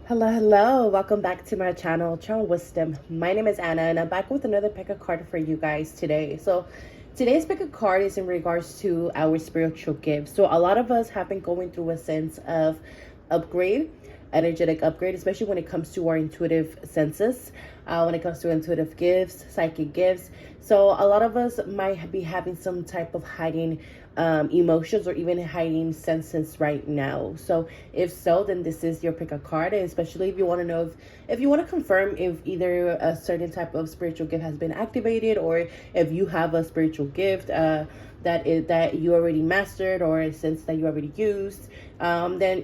Hello, welcome back to my channel, Charmed Wisdom. My name is Anna, and I'm back with another pick a card for you guys today. So, today's pick a card is in regards to our spiritual gifts. So, a lot of us have been going through a sense of upgrade, energetic upgrade, especially when it comes to our intuitive senses, when it comes to intuitive gifts, psychic gifts. So, a lot of us might be having some type of hiding emotions or even hiding senses right now. So if so, then this is your pick a card, and especially if you want to know if you want to confirm if either a certain type of spiritual gift has been activated, or if you have a spiritual gift that you already mastered, or a sense that you already used, then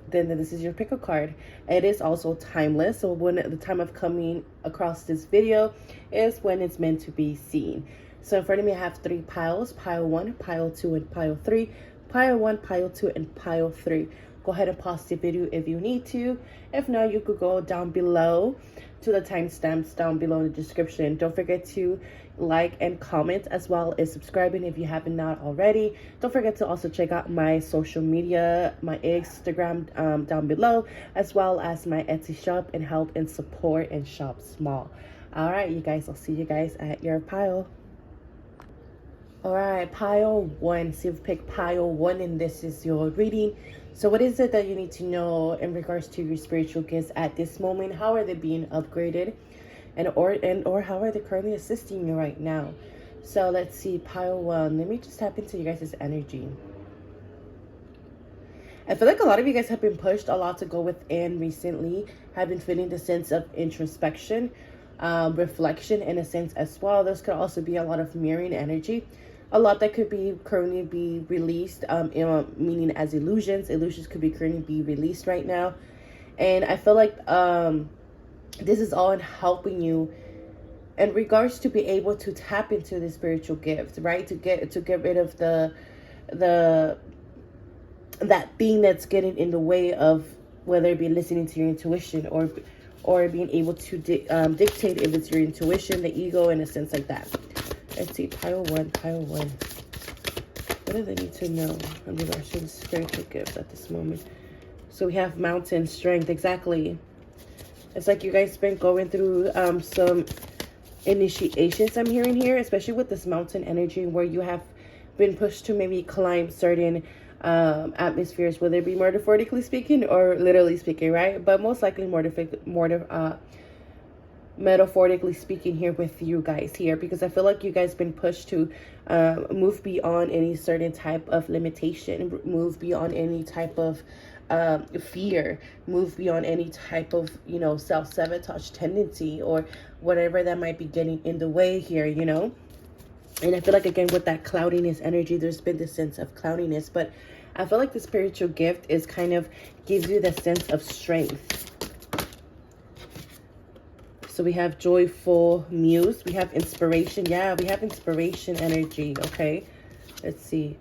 then this is your pick a card. It is also timeless, so when the time of coming across this video is when it's meant to be seen. So in front of me, I have three piles: pile 1, pile 2, and pile 3. Pile 1, pile 2, and pile 3. Go ahead and pause the video if you need to. If not, you could go down below to the timestamps down below in the description. Don't forget to like and comment, as well as subscribing if you haven't not already. Don't forget to also check out my social media, my Instagram down below, as well as my Etsy shop, and help and support and shop small. All right, you guys, I'll see you guys at your pile. All right, pile 1. So you've picked pile 1, and this is your reading. So what is it that you need to know in regards to your spiritual gifts at this moment? How are they being upgraded, or how are they currently assisting you right now? So let's see, pile 1. Let me just tap into you guys' energy. I feel like a lot of you guys have been pushed a lot to go within recently, have been feeling the sense of introspection, reflection in a sense as well. This could also be a lot of mirroring energy. A lot that could be currently be released, meaning as illusions. Illusions could be currently be released right now. And I feel like this is all in helping you in regards to be able to tap into the spiritual gifts, right? To get rid of that thing that's getting in the way of whether it be listening to your intuition, or being able to dictate if it's your intuition, the ego, in a sense like that. Let's see, pile 1, pile 1. What do they need to know in regards to the spiritual gifts at this moment? So we have mountain strength, exactly. It's like you guys been going through some initiations, I'm hearing here, especially with this mountain energy, where you have been pushed to maybe climb certain atmospheres, whether it be metaphorically speaking or literally speaking, right? But most likely metaphorically speaking here with you guys here, because I feel like you guys been pushed to move beyond any certain type of limitation, move beyond any type of fear, move beyond any type of self-sabotage tendency, or whatever that might be getting in the way here, And I feel like, again, with that cloudiness energy, there's been this sense of cloudiness, but I feel like the spiritual gift is kind of gives you the sense of strength. So we have joyful muse. We have inspiration. Yeah, we have inspiration energy. Okay, let's see.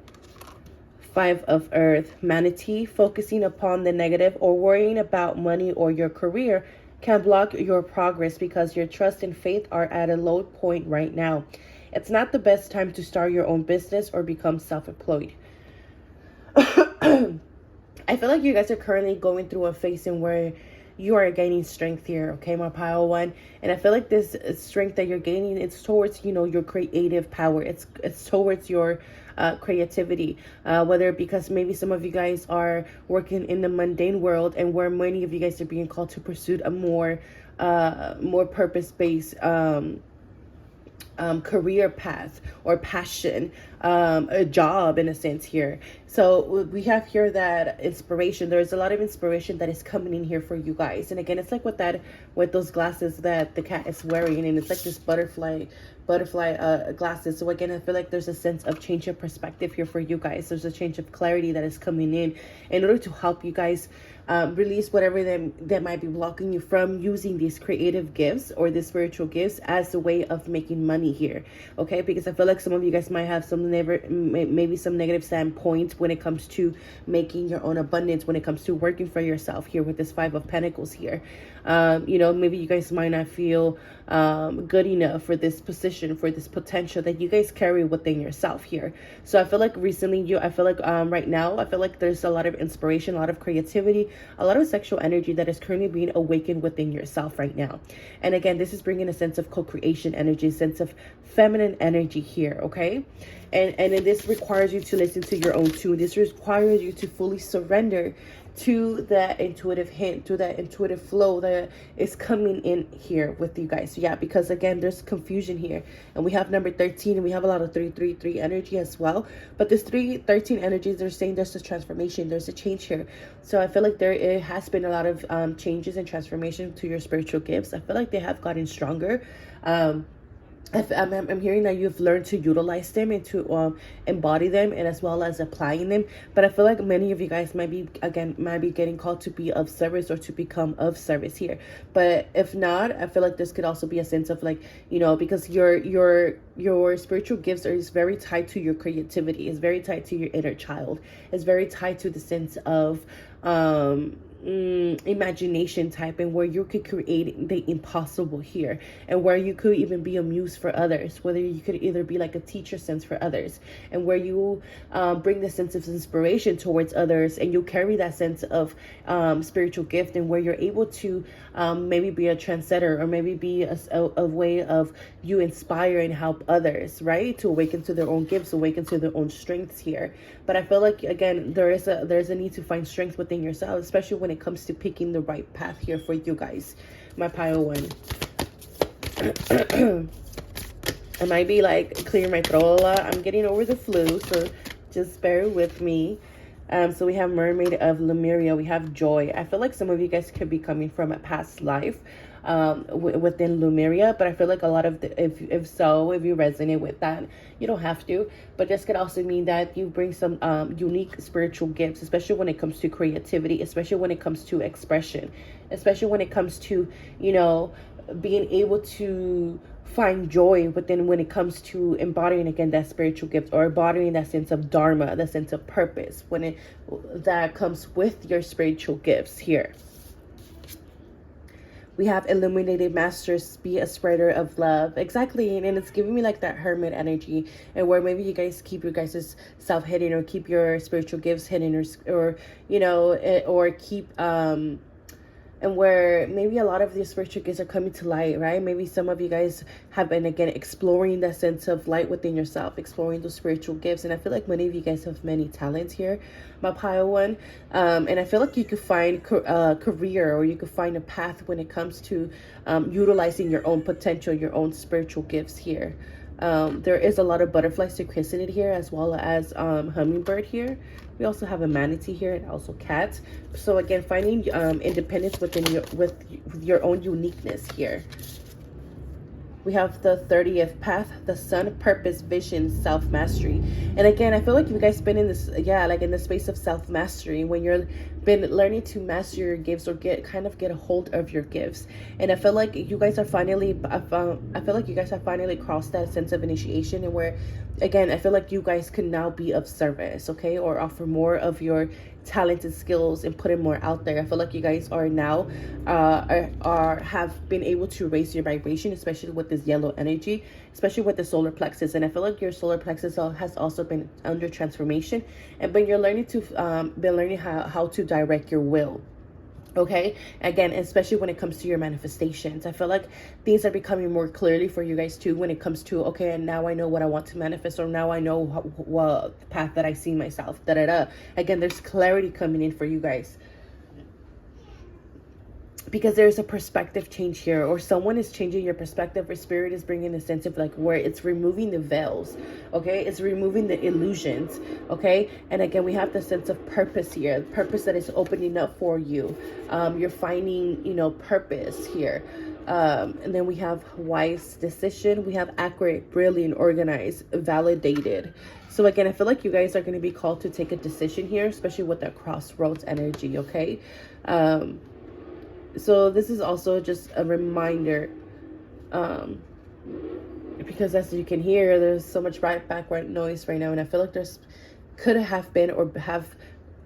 5 of Earth. Manatee. Focusing upon the negative or worrying about money or your career can block your progress because your trust and faith are at a low point right now. It's not the best time to start your own business or become self-employed. I feel like you guys are currently going through a phase in where you are gaining strength here, okay, my pile 1. And I feel like this strength that you're gaining, it's towards, your creative power. It's towards your creativity, whether because maybe some of you guys are working in the mundane world, and where many of you guys are being called to pursue a more purpose-based career path or passion, a job in a sense here. So we have here that inspiration. There's a lot of inspiration that is coming in here for you guys. And again, it's like with those glasses that the cat is wearing, and it's like this butterfly glasses. So again, I feel like there's a sense of change of perspective here for you guys. There's a change of clarity that is coming in order to help you guys release whatever that might be blocking you from using these creative gifts or the spiritual gifts as a way of making money here. Okay, because I feel like some of you guys might have maybe some negative standpoints when it comes to making your own abundance, when it comes to working for yourself here with this 5 of Pentacles here. Maybe you guys might not feel good enough for this position, for this potential that you guys carry within yourself here. So I feel like recently right now, I feel like there's a lot of inspiration, a lot of creativity, a lot of sexual energy that is currently being awakened within yourself right now. And again, this is bringing a sense of co-creation energy, sense of feminine energy here, okay? And then this requires you to listen to your own tune. This requires you to fully surrender to that intuitive hint, to that intuitive flow that is coming in here with you guys. So yeah, because again, there's confusion here, and we have number 13, and we have a lot of 333 energy as well. But this 313 energies, they're saying there's a transformation, there's a change here. So I feel like it has been a lot of changes and transformation to your spiritual gifts. I feel like they have gotten stronger. I'm hearing that you've learned to utilize them and to embody them, and as well as applying them. But I feel like many of you guys might be getting called to be of service or to become of service here. But if not, I feel like this could also be a sense of like, you know, because your spiritual gifts is very tied to your creativity. It's very tied to your inner child. It's very tied to the sense of imagination type, and where you could create the impossible here, and where you could even be a muse for others, whether you could either be like a teacher sense for others, and where you bring the sense of inspiration towards others, and you carry that sense of spiritual gift, and where you're able to maybe be a trendsetter, or maybe be a way of you inspire and help others, right, to awaken to their own gifts, awaken to their own strengths here. But I feel like, again, there's a need to find strength within yourself, especially when it comes to picking the right path here for you guys, my pile one. I might be like clearing my throat a lot. I'm getting over the flu, so just bear with me. So we have Mermaid of Lemuria. We have Joy. I feel like some of you guys could be coming from a past life within Lemuria, but I feel like a lot of if you resonate with that, you don't have to. But this could also mean that you bring some unique spiritual gifts, especially when it comes to creativity, especially when it comes to expression, especially when it comes to, you know, being able to find joy within when it comes to embodying again that spiritual gift, or embodying that sense of dharma, that sense of purpose, when that comes with your spiritual gifts here. We have Illuminated Masters, be a spreader of love. Exactly. And it's giving me like that hermit energy, and where maybe you guys keep your guys' self hidden, or keep your spiritual gifts hidden, or you know, or keep and where maybe a lot of these spiritual gifts are coming to light, right? Maybe some of you guys have been, again, exploring that sense of light within yourself, exploring those spiritual gifts. And I feel like many of you guys have many talents here, my pile one. And I feel like you could find a career, or you could find a path when it comes to utilizing your own potential, your own spiritual gifts here. There is a lot of butterfly synchronicity here, as well as hummingbird here. We also have a manatee here, and also cat. So again, finding independence within with your own uniqueness here. We have the 30th path, the sun, purpose, vision, self-mastery. And again, I feel like you guys been in this, like in the space of self-mastery, when you're been learning to master your gifts, or get a hold of your gifts. And I feel like you guys are finally, I feel like you guys have finally crossed that sense of initiation, and where, again, I feel like you guys can now be of service, okay, or offer more of your talents and skills and put it more out there. I feel like you guys are now have been able to raise your vibration, especially with this yellow energy, especially with the solar plexus. And I feel like your solar plexus has also been under transformation, and but you're learning how to direct your will. Okay, again, especially when it comes to your manifestations, I feel like things are becoming more clearly for you guys too, when it comes to, okay, and now I know what I want to manifest, or now I know what path that I see myself, Again, there's clarity coming in for you guys, because there's a perspective change here, or someone is changing your perspective, or spirit is bringing a sense of like where it's removing the veils, okay, it's removing the illusions, okay. And again, we have the sense of purpose here, purpose that is opening up for you. You're finding, you know, purpose here. And then we have wise decision, we have accurate, brilliant, organized, validated. So again, I feel like you guys are going to be called to take a decision here, especially with that crossroads energy, okay. So this is also just a reminder, because as you can hear, there's so much background noise right now, and I feel like there's could have been, or have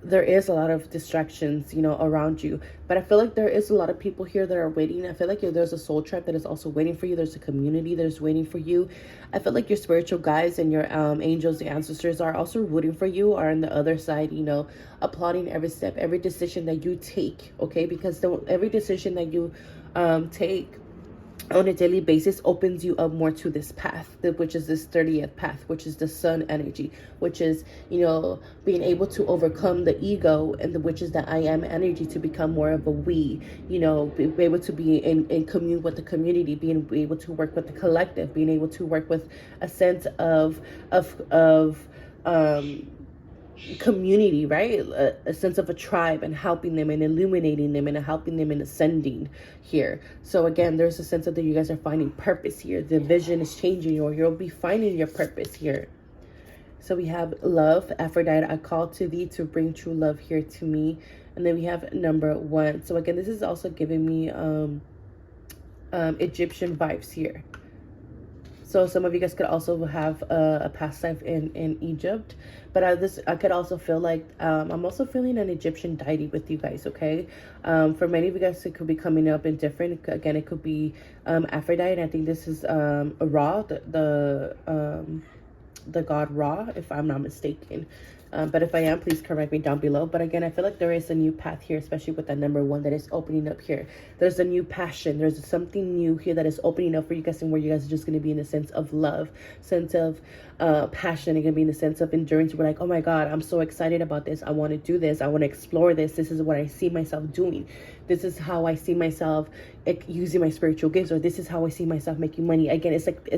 there is a lot of distractions, you know, around you. But I feel like there is a lot of people here that are waiting. I feel like there's a soul tribe that is also waiting for you. There's a community that is waiting for you. I feel like your spiritual guides and your angels, the ancestors, are also rooting for you, are on the other side, you know, applauding every step, every decision that you take, okay? Because every decision that you take on a daily basis opens you up more to this path, which is this 30th path, which is the sun energy, which is, you know, being able to overcome the ego, and which is the I am energy, to become more of a we, you know, be able to be in commune with the community, being able to work with the collective, being able to work with a sense of community, right? A sense of a tribe, and helping them and illuminating them and helping them in ascending here. So again, there's a sense of that you guys are finding purpose here. The vision is changing, or you'll be finding your purpose here. So we have love, Aphrodite, I call to thee to bring true love here to me. And then we have number 1. So again, this is also giving me Egyptian vibes here. So some of you guys could also have a past life in Egypt. But I could also feel like I'm also feeling an Egyptian deity with you guys, okay? For many of you guys, it could be coming up in different. Again, it could be Aphrodite. And I think this is Ra, the god Ra, if I'm not mistaken. But if I am, please correct me down below. But again, I feel like there is a new path here, especially with that number 1 that is opening up here. There's a new passion. There's something new here that is opening up for you guys, and where you guys are just going to be in the sense of love, sense of passion. It's going to be in the sense of endurance. We're like, oh my God, I'm so excited about this. I want to do this. I want to explore this. This is what I see myself doing. This is how I see myself using my spiritual gifts, or this is how I see myself making money. Again, it's like,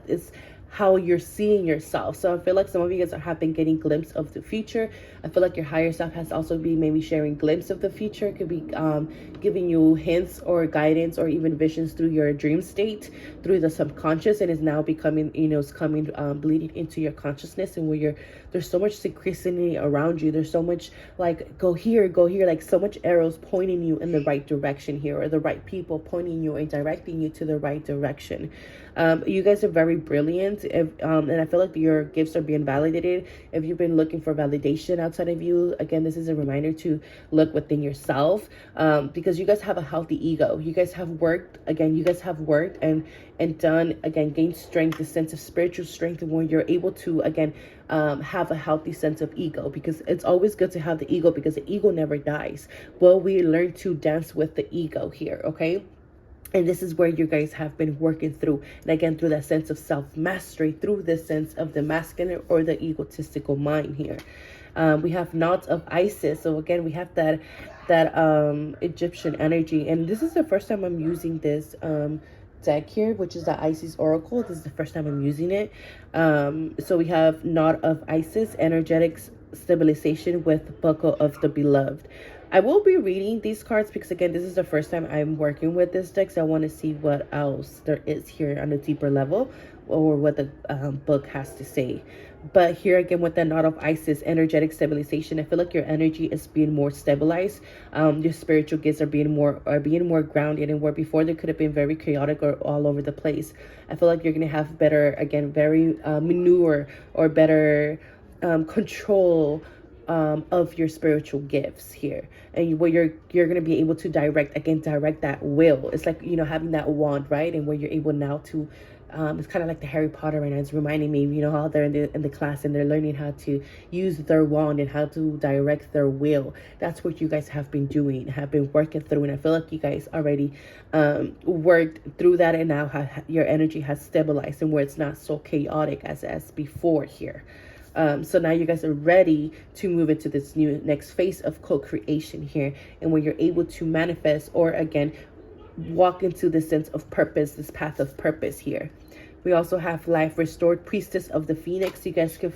it's how you're seeing yourself. So I feel like some of you guys have been getting glimpse of the future. I feel like your higher self has also been maybe sharing glimpse of the future. It could be giving you hints or guidance or even visions through your dream state, through the subconscious, and is now becoming, you know, it's coming bleeding into your consciousness, and where there's so much synchronicity around you. There's so much like go here, like so much arrows pointing you in the right direction here, or the right people pointing you and directing you to the right direction. You guys are very brilliant, and I feel like your gifts are being validated. If you've been looking for validation outside of you, again, this is a reminder to look within yourself, because you guys have a healthy ego. You guys have worked, and done, again, gain strength, the sense of spiritual strength, and when you're able to, again, have a healthy sense of ego, because it's always good to have the ego, because the ego never dies. Well, we learn to dance with the ego here, okay? And this is where you guys have been working through. And again, through that sense of self-mastery, through this sense of the masculine or the egotistical mind here. We have knots of Isis. So again, we have that Egyptian energy. And this is the first time I'm using this deck here, which is the Isis Oracle. This is the first time I'm using it. So we have knot of Isis, energetic stabilization with buckle of the beloved. I will be reading these cards because, again, this is the first time I'm working with this deck. So I want to see what else there is here on a deeper level, or what the book has to say. But here again, with the knot of Isis, energetic stabilization, I feel like your energy is being more stabilized. Your spiritual gifts are being more grounded, and where before they could have been very chaotic or all over the place. I feel like you're going to have better, again, very manure or better control of your spiritual gifts here, and where you're going to be able to direct that will. It's like, you know, having that wand, right? And where you're able now to it's kind of like the Harry Potter right now. It's reminding me, you know, how they're in the class and they're learning how to use their wand and how to direct their will. That's what you guys have been doing, have been working through. And I feel like you guys already worked through that, and now your energy has stabilized, and where it's not so chaotic as before here. So now you guys are ready to move into this new next phase of co-creation here, and where you're able to manifest, or again, walk into this sense of purpose, this path of purpose here. We also have life restored, priestess of the phoenix. You guys could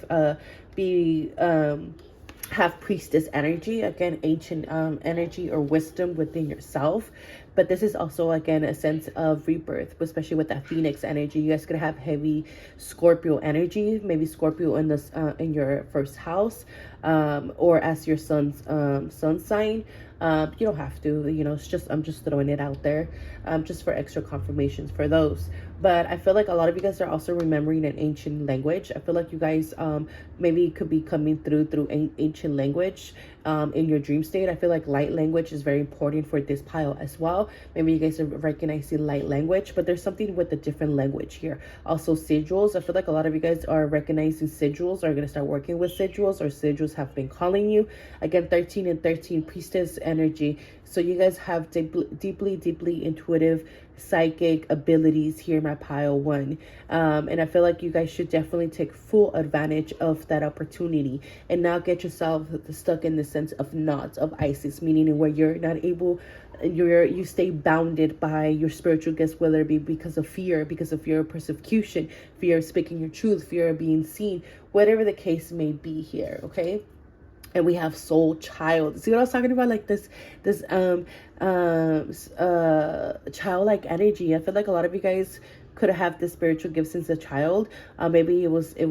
have priestess energy, again, ancient energy or wisdom within yourself. But this is also, again, a sense of rebirth, especially with that phoenix energy. You guys could have heavy Scorpio energy, maybe Scorpio in this in your first house, or as your sun sign. You don't have to, you know, it's just, I'm just throwing it out there, just for extra confirmations for those. But I feel like a lot of you guys are also remembering an ancient language. I feel like you guys maybe could be coming through ancient language. in your dream state. I feel like light language is very important for this pile as well. Maybe you guys are recognizing light language, but there's something with a different language here. Also sigils. I feel like a lot of you guys are recognizing sigils, are going to start working with sigils, or sigils have been calling you. Again, 13 and 13, priestess energy. So you guys have deeply intuitive psychic abilities here, my pile one. And I feel like you guys should definitely take full advantage of that opportunity and not get yourself stuck in the sense of knots of Isis, meaning where you're not able, you stay bounded by your spiritual gifts, whether it be because of fear of persecution, fear of speaking your truth, fear of being seen, whatever the case may be here. Okay. And we have soul child. See what I was talking about? Like this childlike energy. I feel like a lot of you guys could have this spiritual gift since a child. Maybe it was I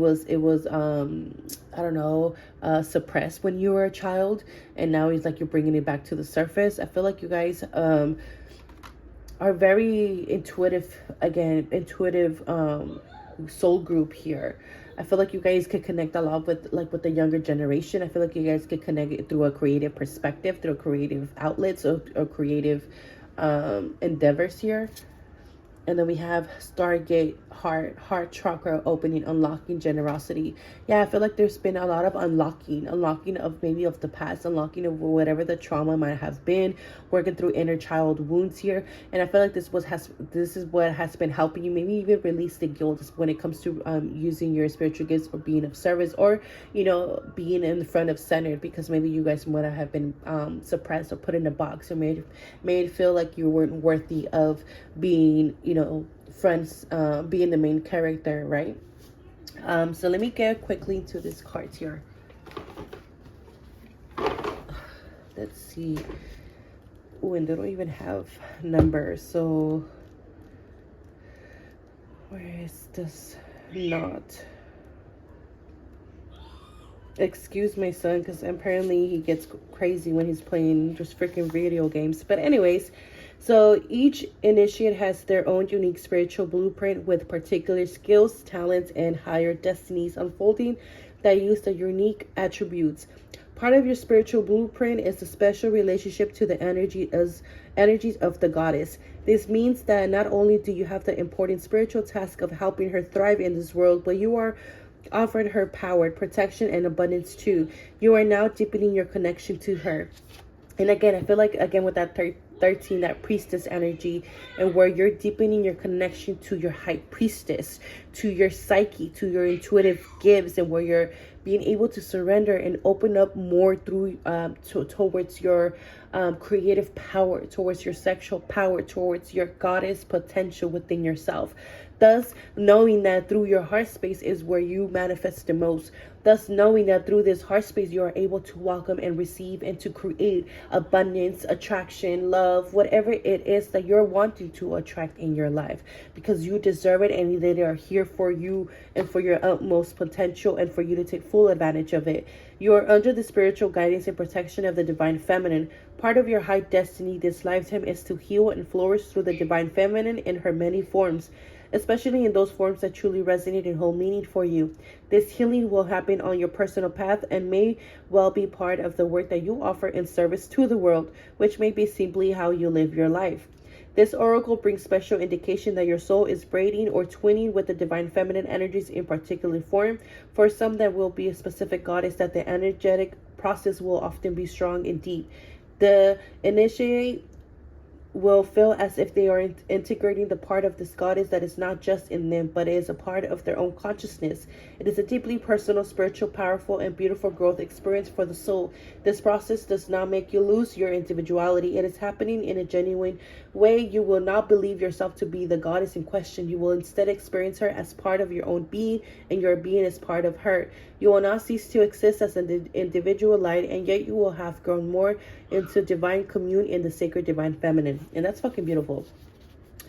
don't know, suppressed when you were a child, and now it's like you're bringing it back to the surface. I feel like you guys are very intuitive. Again, intuitive soul group here. I feel like you guys could connect a lot with the younger generation. I feel like you guys could connect it through a creative perspective, through creative outlets, or creative endeavors here. And then we have Stargate, heart chakra opening, unlocking generosity. Yeah, I feel like there's been a lot of unlocking of maybe of the past, unlocking of whatever the trauma might have been, working through inner child wounds here. And I feel like this is what has been helping you, maybe even release the guilt when it comes to using your spiritual gifts or being of service, or, you know, being in the front of center, because maybe you guys might have been suppressed or put in a box, or made feel like you weren't worthy of being, you know, friends, being the main character, right? So let me get quickly into this card here. Let's see. Oh, and they don't even have numbers. So where is this knot? Excuse my son, because apparently he gets crazy when he's playing just freaking video games. But anyways, so each initiate has their own unique spiritual blueprint with particular skills, talents, and higher destinies unfolding that use the unique attributes. Part of your spiritual blueprint is the special relationship to the energies of the goddess. This means that not only do you have the important spiritual task of helping her thrive in this world, but you are offered her power, protection, and abundance too. You are now deepening your connection to her. And again, I feel like, again, with that 13, that priestess energy, and where you're deepening your connection to your high priestess, to your psyche, to your intuitive gifts, and where you're being able to surrender and open up more through towards your creative power, towards your sexual power, towards your goddess potential within yourself. Thus, knowing that through your heart space is where you manifest the most. Thus, knowing that through this heart space, you are able to welcome and receive and to create abundance, attraction, love, whatever it is that you're wanting to attract in your life, because you deserve it, and they are here for you and for your utmost potential, and for you to take full advantage of it. You are under the spiritual guidance and protection of the divine feminine. Part of your high destiny this lifetime is to heal and flourish through the divine feminine in her many forms, especially in those forms that truly resonate and hold meaning for you. This healing will happen on your personal path and may well be part of the work that you offer in service to the world, which may be simply how you live your life. This oracle brings special indication that your soul is braiding or twinning with the divine feminine energies in particular form. For some, that will be a specific goddess, that the energetic process will often be strong and deep. The initiate will feel as if they are integrating the part of this goddess that is not just in them, but is a part of their own consciousness. It is a deeply personal, spiritual, powerful, and beautiful growth experience for the soul. This process does not make you lose your individuality. It is happening in a genuine way. You will not believe yourself to be the goddess in question. You will instead experience her as part of your own being, and your being is part of her. You will not cease to exist as an individual light, and yet you will have grown more into divine commune in the sacred divine feminine. And that's fucking beautiful.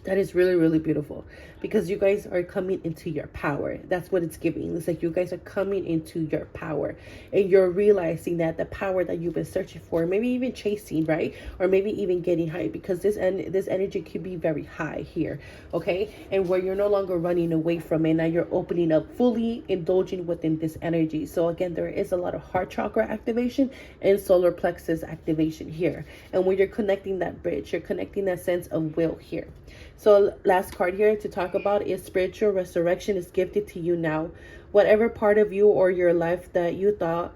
That is really, really beautiful, because you guys are coming into your power. That's what it's giving. It's like you guys are coming into your power, and you're realizing that the power that you've been searching for, maybe even chasing, right? Or maybe even getting high, because this energy could be very high here, okay? And where you're no longer running away from it, now you're opening up, fully indulging within this energy. So again, there is a lot of heart chakra activation and solar plexus activation here. And when you're connecting that bridge, you're connecting that sense of will here. So last card here to talk about is spiritual resurrection is gifted to you now. Whatever part of you or your life that you thought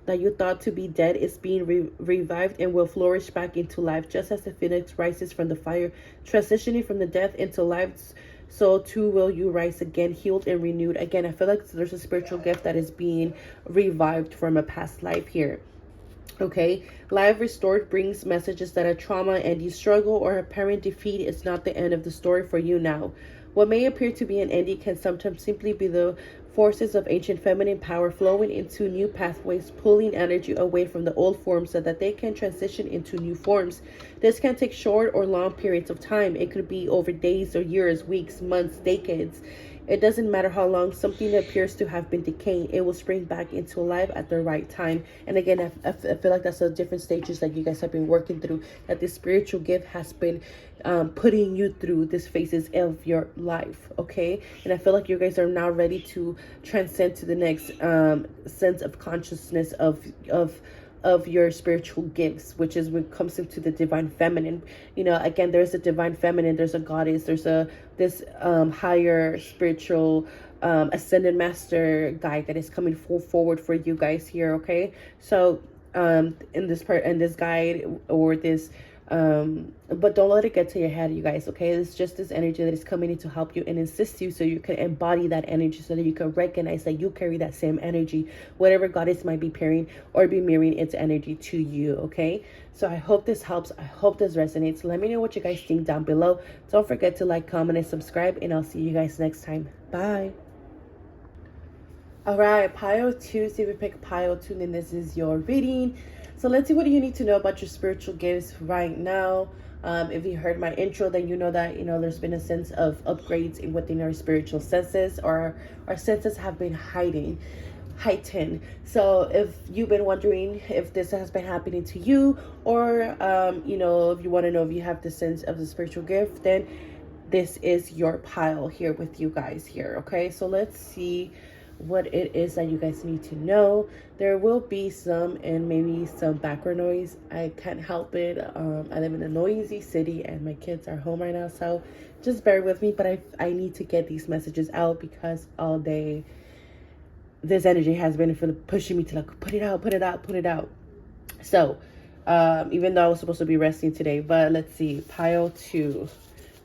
to be dead is being revived and will flourish back into life, just as the phoenix rises from the fire, transitioning from the death into life. So too will you rise again, healed and renewed. Again, I feel like there's a spiritual gift that is being revived from a past life here. Okay, life restored brings messages that a trauma and you struggle or apparent defeat is not the end of the story for you now. What may appear to be an ending can sometimes simply be the forces of ancient feminine power flowing into new pathways, pulling energy away from the old forms so that they can transition into new forms. This can take short or long periods of time. It could be over days or years, weeks, months, decades. It doesn't matter how long something appears to have been decaying, it will spring back into life at the right time. And again, I feel like that's the different stages that you guys have been working through, that this spiritual gift has been putting you through these phases of your life, okay? And I feel like you guys are now ready to transcend to the next sense of consciousness of your spiritual gifts, which is when it comes into the divine feminine. You know, again, there's a divine feminine, there's a goddess, there's this higher spiritual ascended master guide that is coming forward for you guys here, okay? So in this guide, or this but don't let it get to your head, you guys, okay? It's just this energy that is coming in to help you and assist you, so you can embody that energy, so that you can recognize that you carry that same energy, whatever goddess might be pairing or be mirroring its energy to you, okay? So I hope this helps. I hope this resonates. Let me know what you guys think down below. Don't forget to like, comment, and subscribe, and I'll see you guys next time. Bye. All right, pile 2. See if we pick pile 2, then this is your reading. So let's see, what do you need to know about your spiritual gifts right now? If you heard my intro, then you know that, there's been a sense of upgrades within our spiritual senses, or our senses have been heightened. So if you've been wondering if this has been happening to you, or, if you want to know if you have the sense of the spiritual gift, then this is your pile here with you guys here, okay? So let's see what it is that you guys need to know. There will be some background noise. I can't help it. I live in a noisy city and my kids are home right now, so just bear with me. But I need to get these messages out, because all day this energy has been pushing me to like put it out. So even though I was supposed to be resting today, but let's see, pile 2.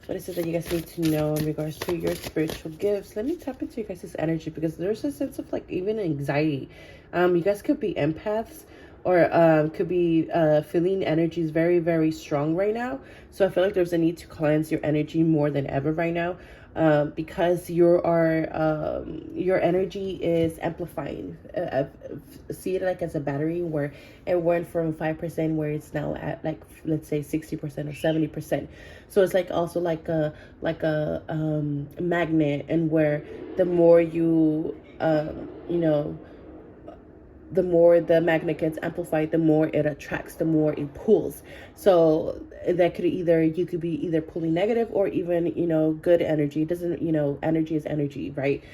What is it that you guys need to know in regards to your spiritual gifts? Let me tap into you guys' energy, because there's a sense of like even anxiety. You guys could be empaths, or could be feeling energies very, very strong right now. So I feel like there's a need to cleanse your energy more than ever right now, because your energy is amplifying. See it like as a battery, where it went from 5%, where it's now at like, let's say 60% or 70%. So it's like also like a magnet, and where the more you the more the magnet gets amplified, the more it attracts, the more it pulls. So that could you could be either pulling negative or even, good energy. It doesn't, energy is energy, right?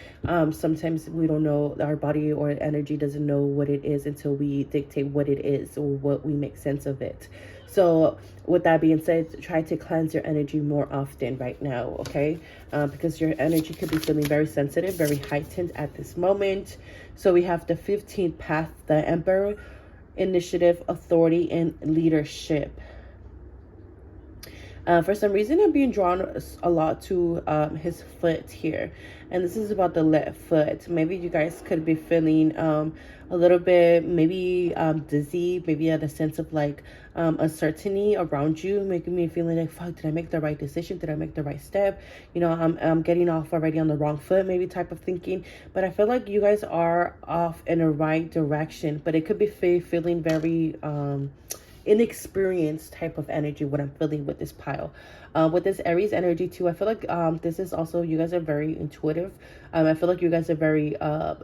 Sometimes we don't know, our body or energy doesn't know what it is until we dictate what it is, or what we make sense of it. So with that being said, try to cleanse your energy more often right now, okay? Because your energy could be feeling very sensitive, very heightened at this moment. So we have the 15th path, the Emperor, initiative, authority, and leadership. For some reason, I'm being drawn a lot to his foot here. And this is about the left foot. Maybe you guys could be feeling a little bit, maybe dizzy, maybe at a sense of like uncertainty around you, making me feeling like, fuck, did I make the right decision? Did I make the right step? I'm getting off already on the wrong foot, maybe type of thinking. But I feel like you guys are off in the right direction, but it could be feeling very inexperienced type of energy, what I'm feeling with this pile. With this Aries energy too, I feel like this is also, you guys are very intuitive. I feel like you guys are very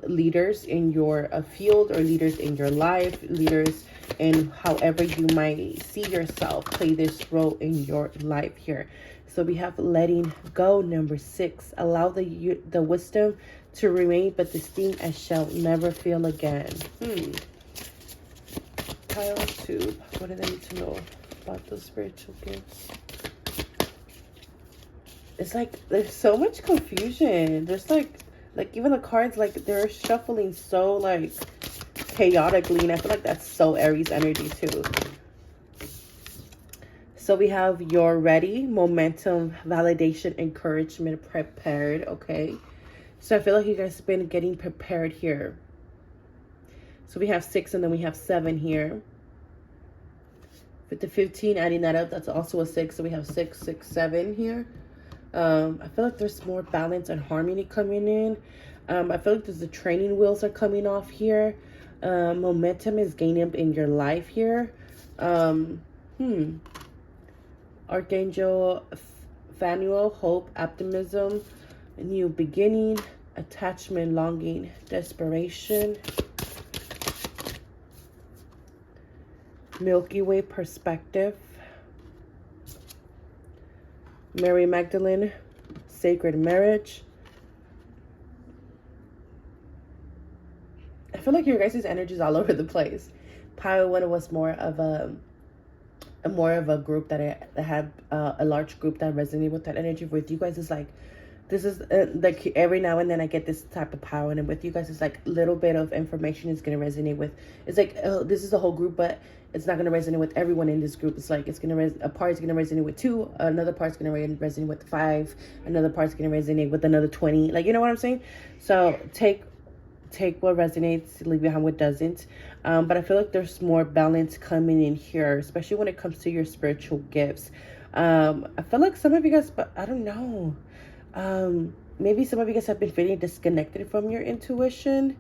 leaders in your field, or leaders in your life, leaders in however you might see yourself play this role in your life here. So we have letting go, number 6. Allow the wisdom to remain, but the sting I shall never feel again. Pile 2. What do they need to know about the spiritual gifts? It's like there's so much confusion. There's like even the cards, like they're shuffling so like chaotically, and I feel like that's so Aries energy too. So we have you're ready, momentum, validation, encouragement, prepared. Okay, so I feel like you guys have been getting prepared here. So we have 6 and then we have 7 here. With the 15, adding that up, that's also a 6. So we have 6, 6, 7 here. I feel like there's more balance and harmony coming in. I feel like there's the training wheels are coming off here. Momentum is gaining in your life here. Archangel Phanuel, hope, optimism, new beginning, attachment, longing, desperation. Milky Way perspective. Mary Magdalene, sacred marriage. I feel like your guys' energy is all over the place. Pile 1 was more of a group that had a large group that resonated with that energy. With you guys, is like, this is like every now and then I get this type of power, and with you guys, it's like little bit of information is going to resonate with. It's like, this is a whole group, but it's not going to resonate with everyone in this group. It's like it's going to a part's going to resonate with 2, another part's going to resonate with 5, another part's going to resonate with another 20. Like, you know what I'm saying? So take what resonates, leave behind what doesn't. But I feel like there's more balance coming in here, especially when it comes to your spiritual gifts. I feel like some of you guys, but I don't know. Maybe some of you guys have been feeling disconnected from your intuition.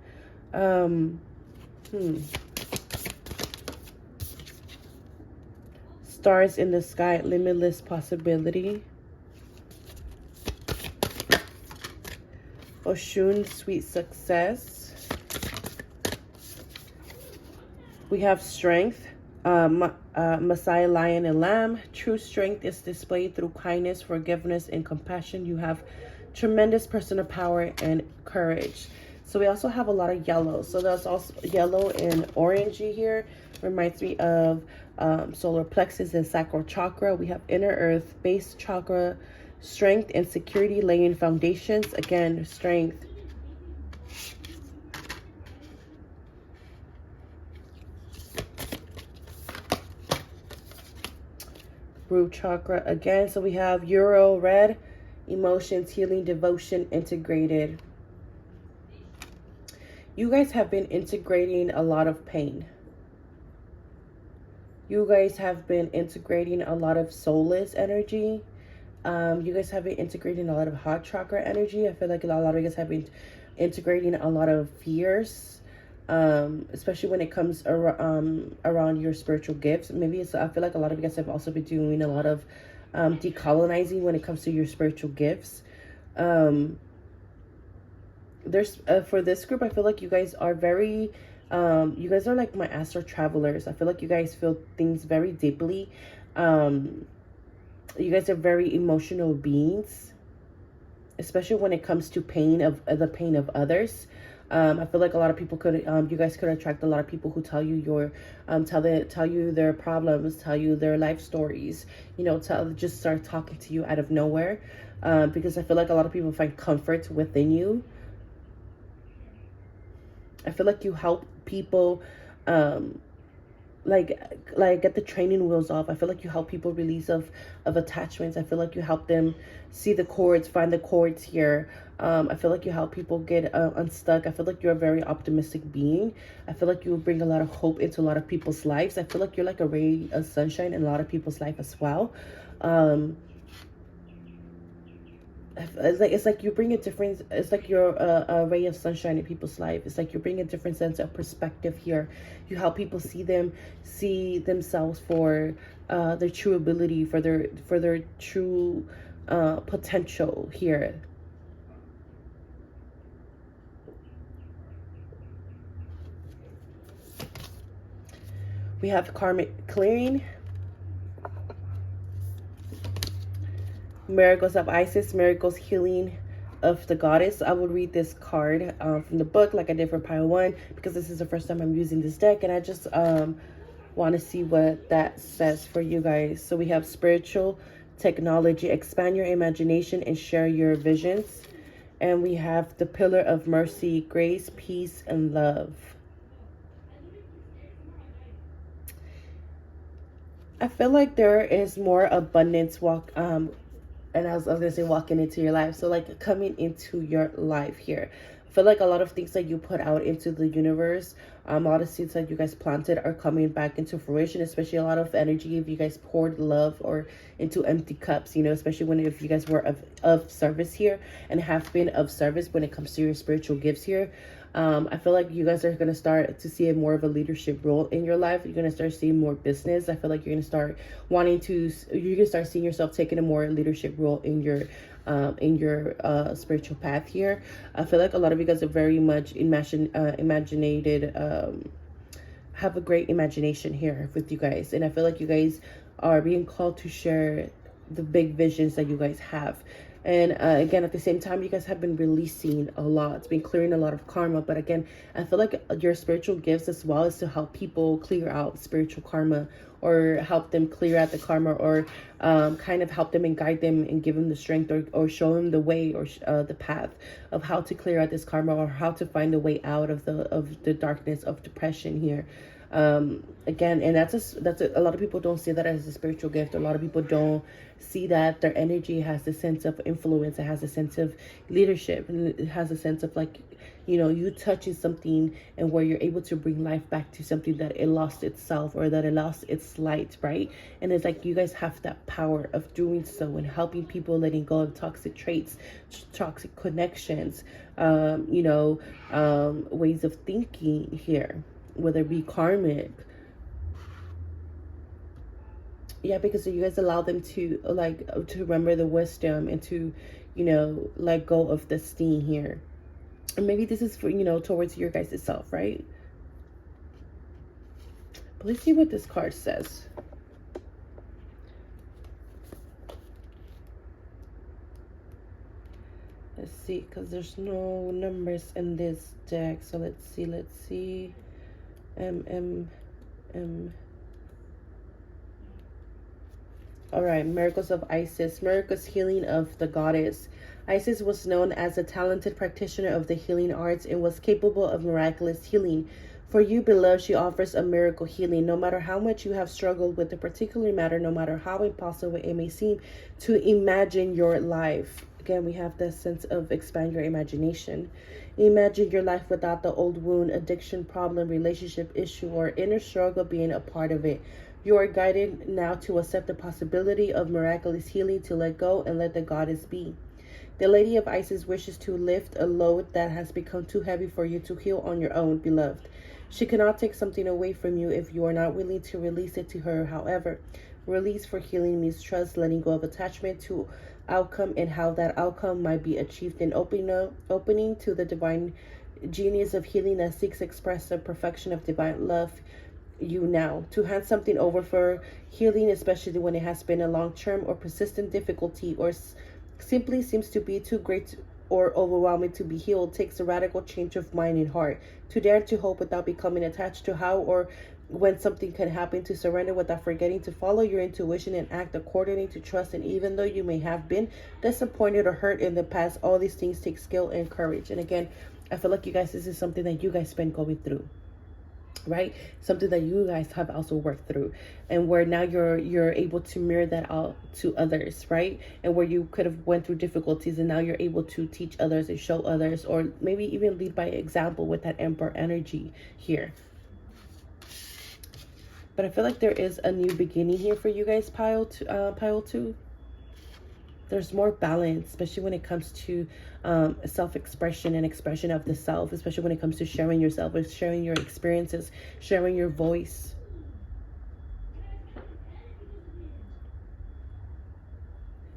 Stars in the sky, limitless possibility. Oshun, sweet success. We have strength. Messiah, lion, and lamb. True strength is displayed through kindness, forgiveness, and compassion. You have tremendous personal power and courage. So we also have a lot of yellow. So that's also yellow and orangey here. Reminds me of solar plexus and sacral chakra. We have inner earth, base chakra, strength and security, laying foundations. Again, strength. Root chakra again. So we have Euro, red, emotions, healing, devotion, integrated. You guys have been integrating a lot of pain. You guys have been integrating a lot of soulless energy. You guys have been integrating a lot of heart chakra energy. I feel like a lot of you guys have been integrating a lot of fears, especially when it comes around your spiritual gifts. Maybe I feel like a lot of you guys have also been doing a lot of decolonizing when it comes to your spiritual gifts. There's for this group, I feel like you guys are very you guys are like my astral travelers. I feel like you guys feel things very deeply. You guys are very emotional beings, especially when it comes to pain of the pain of others. I feel like a lot of people could you guys could attract a lot of people who tell you your tell you their problems, tell you their life stories, you know, just start talking to you out of nowhere, because I feel like a lot of people find comfort within you. I feel like you help people like get the training wheels off. I feel like you help people release of attachments. I feel like you help them see the cords, find the cords here. I feel like you help people get unstuck. I feel like you're a very optimistic being. I feel like you bring a lot of hope into a lot of people's lives. I feel like you're like a ray of sunshine in a lot of people's life as well. It's like you bring a different, it's like you're a ray of sunshine in people's life. It's like you bring a different sense of perspective here. You help people see themselves for their true ability, for their true potential here. We have karmic clearing, miracles of Isis, miracles healing of the goddess. I will read this card from the book like I did for pile 1, because this is the first time I'm using this deck, and I just want to see what that says for you guys. So we have spiritual technology, expand your imagination and share your visions. And we have the pillar of mercy, grace, peace, and love. I feel like there is more abundance and I was gonna say walking into your life. So like coming into your life here. I feel like a lot of things that you put out into the universe, a lot of seeds that you guys planted are coming back into fruition, especially a lot of energy if you guys poured love or into empty cups, you know, especially if you guys were of service here and have been of service when it comes to your spiritual gifts here. I feel like you guys are going to start to see more of a leadership role in your life. You're going to start seeing more business. I feel like you're going to start you're going to start seeing yourself taking a more leadership role in your spiritual path here. I feel like a lot of you guys are very much imaginated, have a great imagination here with you guys. And I feel like you guys are being called to share the big visions that you guys have. And again, at the same time, you guys have been releasing a lot. It's been clearing a lot of karma. But again, I feel like your spiritual gifts as well is to help people clear out spiritual karma, or help them clear out the karma, or kind of help them and guide them and give them the strength, or show them the way, or the path of how to clear out this karma, or how to find a way out of the darkness of depression here. Again, and a lot of people don't see that as a spiritual gift. A lot of people don't see that their energy has a sense of influence. It has a sense of leadership, and it has a sense of like, you know, you touching something and where you're able to bring life back to something that it lost itself, or that it lost its light, right? And it's like you guys have that power of doing so and helping people, letting go of toxic traits, toxic connections, ways of thinking here, whether it be karmic. Yeah, because you guys allow them to remember the wisdom and to, you know, let go of the sting here. And maybe this is for, you know, towards your guys' self, right? But let's see what this card says. Let's see, because there's no numbers in this deck. So let's see. All right, miracles of Isis, miracles healing of the goddess. Isis was known as a talented practitioner of the healing arts and was capable of miraculous healing. For you, beloved, she offers a miracle healing. No matter how much you have struggled with a particular matter, no matter how impossible it may seem to imagine your life. Again, we have this sense of expand your imagination. Imagine your life without the old wound, addiction, problem, relationship issue, or inner struggle being a part of it. You are guided now to accept the possibility of miraculous healing, to let go and let the goddess be. The Lady of Isis wishes to lift a load that has become too heavy for you to heal on your own, beloved. She cannot take something away from you if you are not willing to release it to her. However, release for healing means trust, letting go of attachment to outcome and how that outcome might be achieved, and opening to the divine genius of healing that seeks to express the perfection of divine love. You now to hand something over for healing, especially when it has been a long-term or persistent difficulty, or simply seems to be too great or overwhelming to be healed, takes a radical change of mind and heart. To dare to hope without becoming attached to how or when something can happen, to surrender without forgetting to follow your intuition and act accordingly, to trust. And even though you may have been disappointed or hurt in the past, all these things take skill and courage. And again, I feel like you guys, this is something that you guys been going through, right? Something that you guys have also worked through, and where now you're able to mirror that out to others, right? And where you could have went through difficulties, and now you're able to teach others and show others, or maybe even lead by example with that Emperor energy here. But I feel like there is a new beginning here for you guys, pile 2. there's more balance, especially when it comes to self-expression and expression of the self, especially when it comes to sharing yourself, or sharing your experiences, sharing your voice.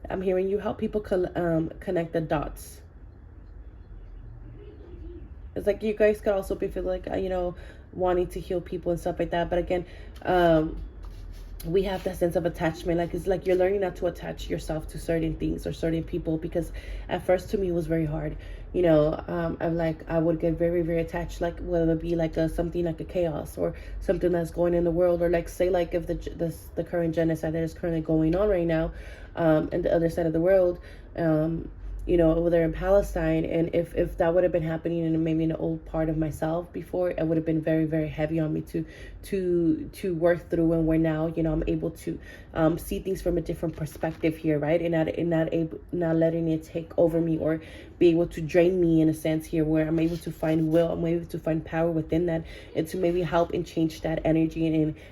I'm hearing you help people connect the dots. It's like you guys could also be feeling like, wanting to heal people and stuff like that. But again, we have that sense of attachment. Like, it's like you're learning not to attach yourself to certain things or certain people, because at first to me it was very hard. I would get very, very attached, like whether it be like something like a chaos or something that's going in the world, or like say like if the current genocide that is currently going on right now, and the other side of the world, over there in Palestine. And if that would have been happening in maybe an old part of myself before, it would have been very, very heavy on me to work through. And where now, I'm able to see things from a different perspective here, right? And not letting it take over me or be able to drain me in a sense here, where I'm able to find will, I'm able to find power within that, and to maybe help and change that energy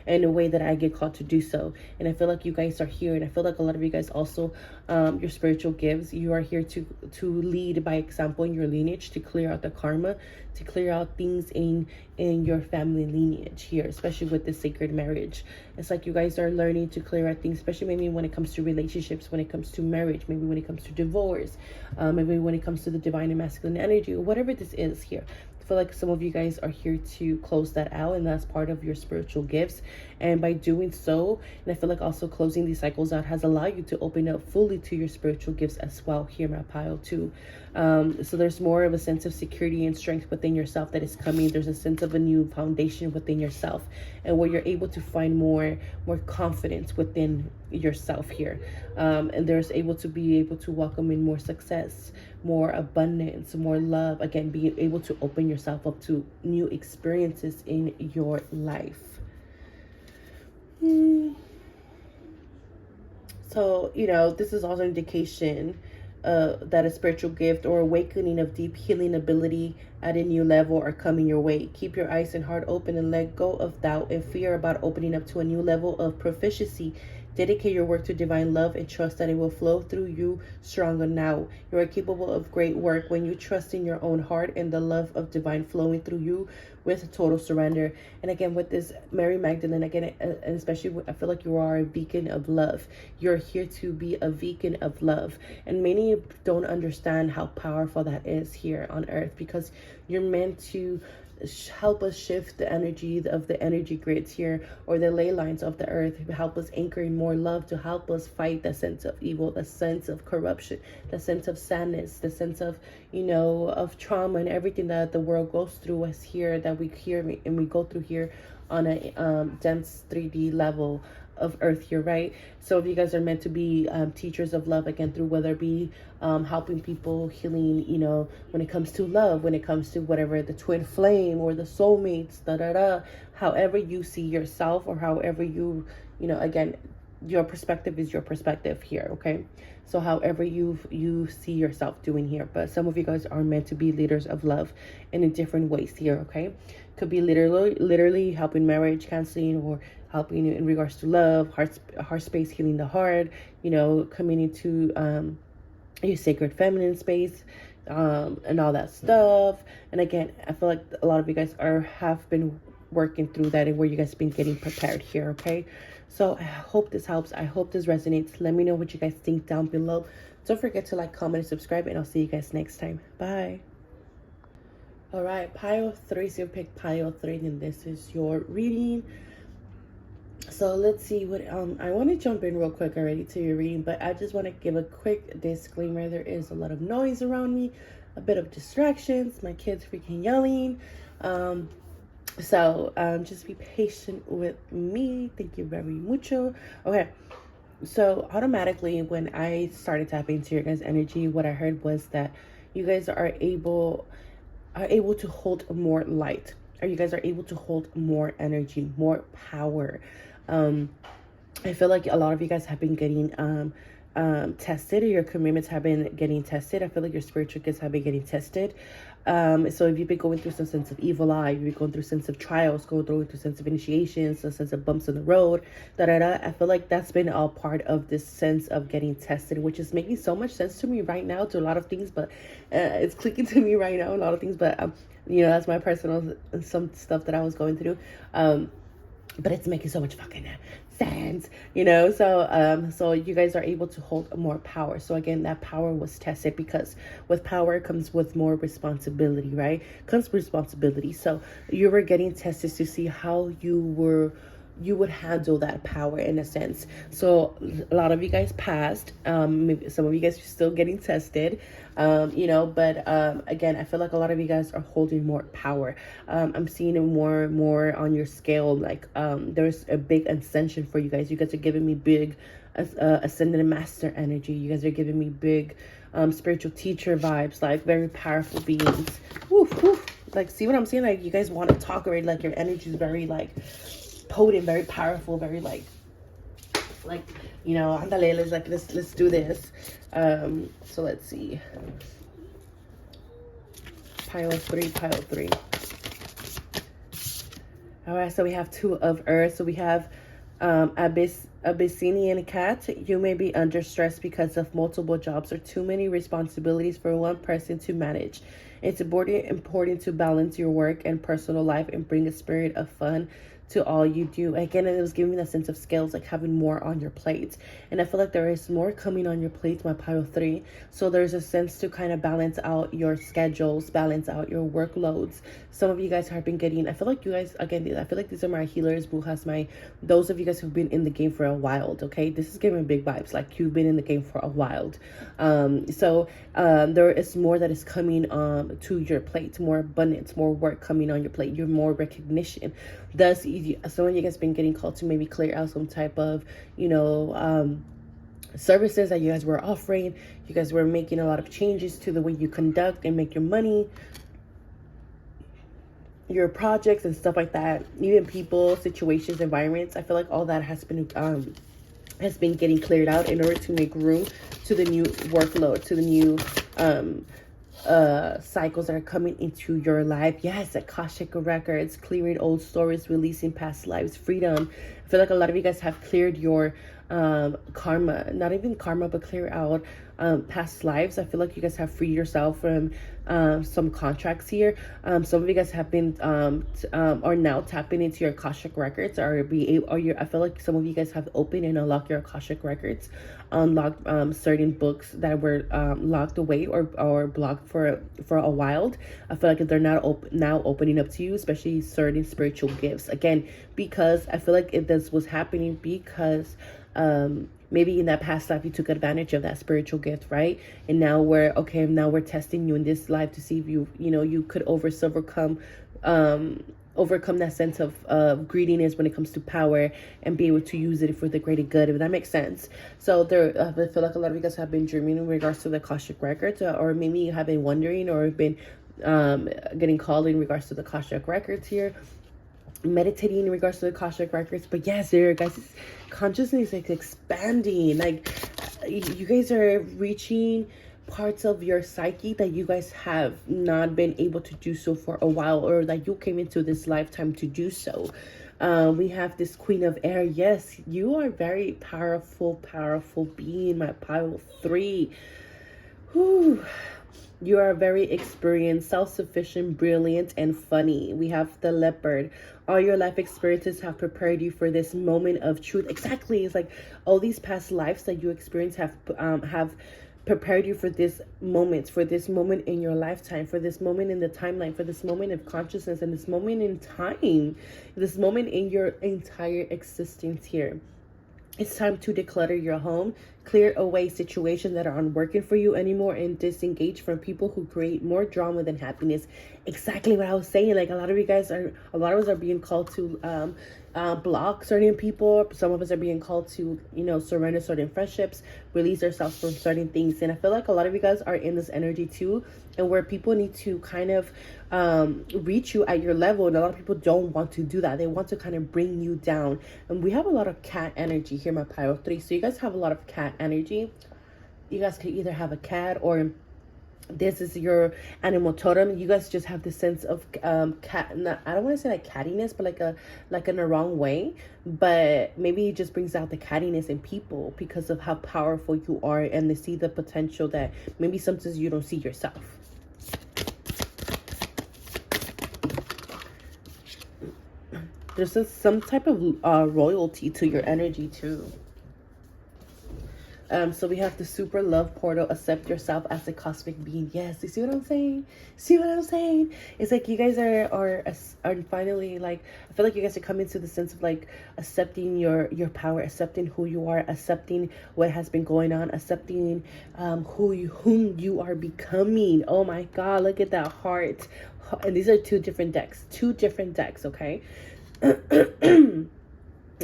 in a way that I get called to do so. And I feel like you guys are here, and I feel like a lot of you guys also, your spiritual gifts, you are here to lead by example in your lineage, to clear out the karma, to clear out things in your family lineage here, especially with the sacred marriage. It's like you guys are learning to clear out things, especially maybe when it comes to relationships, when it comes to marriage, maybe when it comes to divorce, maybe when it comes to the divine and masculine energy, or whatever this is here. I feel like some of you guys are here to close that out, and that's part of your spiritual gifts. And by doing so, and I feel like also closing these cycles out has allowed you to open up fully to your spiritual gifts as well here, my pile too. So there's more of a sense of security and strength within yourself that is coming. There's a sense of a new foundation within yourself, and where you're able to find more confidence within yourself here. And there's able to welcome in more success, more abundance, more love. Again, being able to open yourself up to new experiences in your life. So, this is also an indication that a spiritual gift or awakening of deep healing ability at a new level are coming your way. Keep your eyes and heart open and let go of doubt and fear about opening up to a new level of proficiency. Dedicate your work to divine love and trust that it will flow through you stronger now. You are capable of great work when you trust in your own heart and the love of divine flowing through you with total surrender. And again, with this Mary Magdalene, again, and especially, I feel like you are a beacon of love. You're here to be a beacon of love. And many don't understand how powerful that is here on earth, because you're meant to help us shift the energy of the energy grids here, or the ley lines of the earth, help us anchor in more love, to help us fight the sense of evil, the sense of corruption, the sense of sadness, the sense of of trauma and everything that the world goes through us here, that we hear and we go through here on a dense 3D level of earth here, right? So if you guys are meant to be teachers of love, again, through whether it be helping people, healing, when it comes to love, when it comes to whatever, the twin flame or the soulmates, however you see yourself, or however you again, your perspective is your perspective here, okay? So however you see yourself doing here. But some of you guys are meant to be leaders of love in different ways here, okay? Could be literally helping marriage counseling, or helping in regards to love, heart space, healing the heart, coming into your sacred feminine space, and all that stuff. And again, I feel like a lot of you guys have been working through that, and where you guys been getting prepared here, okay? So I hope this helps. I hope this resonates. Let me know what you guys think down below. Don't forget to like, comment, and subscribe, and I'll see you guys next time. Bye. All right, pile 3. So you pick pile 3, and this is your reading. So let's see what I want to jump in real quick already to your reading, but I just want to give a quick disclaimer. There is a lot of noise around me, a bit of distractions, my kids freaking yelling. So just be patient with me. Thank you very mucho. Okay, so automatically when I started tapping into your guys' energy, what I heard was that you guys are able to hold more light, or you guys are able to hold more energy, more power. I feel like a lot of you guys have been getting tested, or your commitments have been getting tested. I feel like your spiritual gifts have been getting tested. So if you've been going through some sense of evil eye, you've been going through sense of trials, going through sense of initiations, a sense of bumps in the road, I feel like that's been all part of this sense of getting tested, which is making so much sense to me right now, to a lot of things, but it's clicking to me right now, a lot of things, but that's my personal, some stuff that I was going through. But it's making so much fucking sense, so you guys are able to hold more power. So again, that power was tested, because with power comes with more responsibility, right? Comes responsibility. So you were getting tested to see how you would handle that power, in a sense. So a lot of you guys passed. Maybe some of you guys are still getting tested. But again, I feel like a lot of you guys are holding more power. I'm seeing it more on your scale. Like there's a big ascension for you guys. You guys are giving me big ascended master energy. You guys are giving me big spiritual teacher vibes, like very powerful beings. Woof, woof. Like, see what I'm saying? Like, you guys want to talk already. Like, your energy is very like potent, very powerful, very like andale, let's do this. So let's see. Pile 3. All right, so we have 2 of Earth. So we have Abyssinian cat. You may be under stress because of multiple jobs or too many responsibilities for one person to manage. It's important to balance your work and personal life and bring a spirit of fun to all you do. Again, it was giving me that sense of scales, like having more on your plate. And I feel like there is more coming on your plate, my pile 3. So there's a sense to kind of balance out your schedules, balance out your workloads. Some of you guys have been getting, I feel like you guys, again, I feel like these are my healers, brujas, those of you guys who've been in the game for a while, okay? This is giving big vibes, like you've been in the game for a while. There is more that is coming to your plate, more abundance, more work coming on your plate, you're more recognition. Thus, some of you guys been getting called to maybe clear out some type of, services that you guys were offering. You guys were making a lot of changes to the way you conduct and make your money, your projects and stuff like that. Even people, situations, environments. I feel like all that has been getting cleared out in order to make room to the new workload, to the new cycles that are coming into your life. Yes, Akashic records, clearing old stories, releasing past lives, freedom. I feel like a lot of you guys have cleared your karma, not even karma, but clear out past lives. I feel like you guys have freed yourself from some contracts here. Some of you guys have been are now tapping into your Akashic records, I feel like some of you guys have opened and unlocked your Akashic records, unlocked certain books that were locked away or blocked for a while. I feel like they're now opening up to you, especially certain spiritual gifts. Again, because I feel like this was happening because maybe in that past life you took advantage of that spiritual gift, right? And now we're testing you in this life to see if you could overcome that sense of greediness when it comes to power and be able to use it for the greater good, if that makes sense. So I feel like a lot of you guys have been dreaming in regards to the Akashic records, or maybe you have been wondering or been getting called in regards to the Akashic records here, meditating in regards to the Akashic records. But yes, there, guys, consciousness is expanding. Like, you guys are reaching parts of your psyche that you guys have not been able to do so for a while, or that you came into this lifetime to do so. We have this Queen of Air. Yes, you are very powerful being, my pile 3. Whew. You are very experienced, self-sufficient, brilliant, and funny. We have the Leopard. All your life experiences have prepared you for this moment of truth. Exactly. It's like all these past lives that you experience have prepared you for this moment in your lifetime, for this moment in the timeline, for this moment of consciousness, and this moment in time, this moment in your entire existence here. It's time to declutter your home, clear away situations that aren't working for you anymore, and disengage from people who create more drama than happiness. Exactly what I was saying. Like, a lot of us are being called to block certain people. Some of us are being called to, surrender certain friendships, release ourselves from certain things. And I feel like a lot of you guys are in this energy too, and where people need to kind of reach you at your level. And a lot of people don't want to do that. They want to kind of bring you down. And we have a lot of cat energy here, my pile 3. So you guys have a lot of cat energy. You guys could either have a cat, or this is your animal totem. You guys just have this sense of cat, I don't want to say like cattiness, but like in the wrong way, but maybe it just brings out the cattiness in people because of how powerful you are, and they see the potential that maybe sometimes you don't see yourself. There's some type of royalty to your energy too. So we have the super love portal, accept yourself as a cosmic being. Yes, you see what I'm saying? See what I'm saying? It's like you guys are finally, like, I feel like you guys are coming to the sense of like accepting your power, accepting who you are, accepting what has been going on, accepting whom you are becoming. Oh my God, look at that heart. And these are two different decks, okay?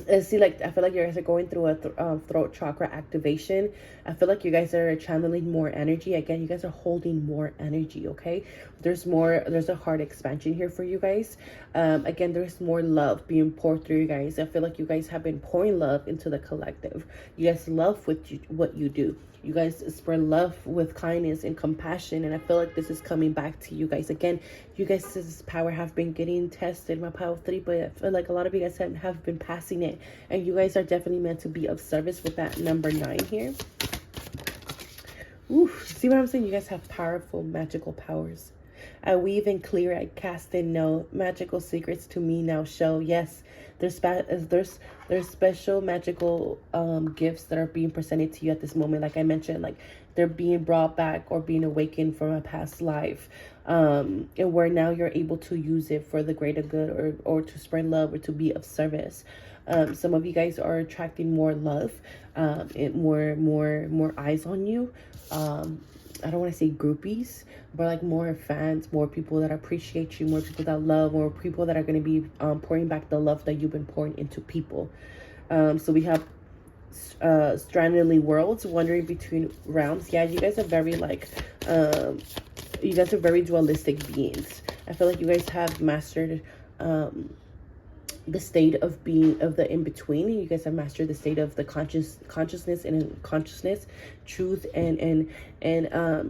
And see, like, I feel like you guys are going through a throat chakra activation. I feel like you guys are channeling more energy. Again, you guys are holding more energy, okay? There's a heart expansion here for you guys. Again, there's more love being poured through you guys. I feel like you guys have been pouring love into the collective. You guys love what you do. You guys spread love with kindness and compassion, and I feel like this is coming back to you guys. Again, you guys' power have been getting tested, my power 3, but I feel like a lot of you guys have been passing it, and you guys are definitely meant to be of service with that number 9 here. Ooh, see what I'm saying? You guys have powerful magical powers. I weave and clear, I cast and know. Magical secrets to me now show. Yes, there's special magical gifts that are being presented to you at this moment. Like I mentioned, like they're being brought back or being awakened from a past life. And where now you're able to use it for the greater good, or to spread love, or to be of service. Some of you guys are attracting more love, and more eyes on you. I don't want to say groupies, but like more fans, more people that appreciate you, more people that love, more people that are going to be pouring back the love that you've been pouring into people. So we have strandedly worlds, wandering between realms. Yeah, you guys are very like you guys are very dualistic beings. I feel like you guys have mastered the state of being of the in-between. You guys have mastered the state of the consciousness and consciousness, truth and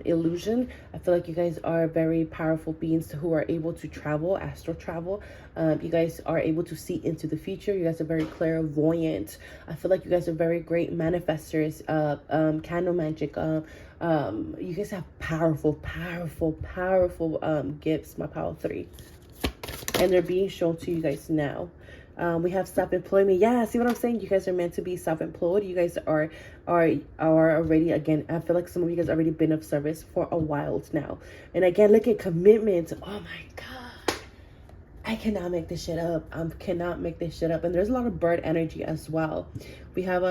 illusion. I feel like you guys are very powerful beings who are able to travel, astral travel. You guys are able to see into the future. You guys are very clairvoyant. I feel like you guys are very great manifestors, candle magic. You guys have powerful gifts, my power 3. And they're being shown to you guys now. We have self-employment. Yeah, see what I'm saying? You guys are meant to be self-employed. You guys are already, again, I feel like some of you guys already been of service for a while now. And again, look at commitment. Oh my God. I cannot make this shit up. I cannot make this shit up. And there's a lot of bird energy as well. We have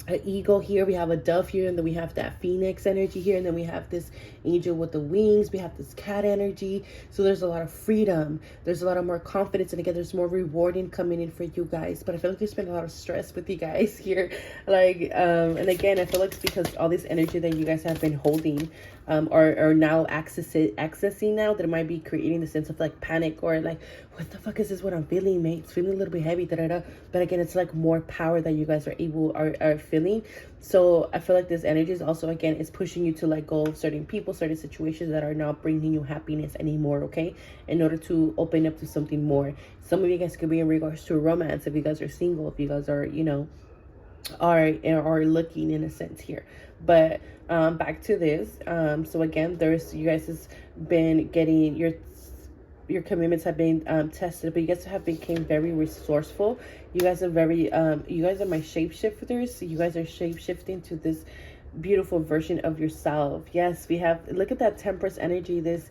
an eagle here, we have a dove here, and then we have that phoenix energy here, and then we have this angel with the wings, we have this cat energy. So there's a lot of freedom, there's a lot of more confidence, and again, there's more rewarding coming in for you guys. But I feel like there's been a lot of stress with you guys here, like and again, I feel like it's because all this energy that you guys have been holding are now accessing now, that it might be creating the sense of like panic, or like, what the fuck is this, what I'm feeling, mate? It's feeling a little bit heavy, but again, it's like more power that you guys are feeling. So I feel like this energy is also, again, it's pushing you to let go of certain people, certain situations that are not bringing you happiness anymore, okay, in order to open up to something more. Some of you guys could be in regards to romance, if you guys are single, if you guys are, you know, are looking in a sense here. But back to this, so again, you guys has been getting your commitments have been tested, but you guys have become very resourceful. You guys are very you guys are my shapeshifters. So you guys are shapeshifting to this beautiful version of yourself. Yes, we have, look at that Temperance energy, this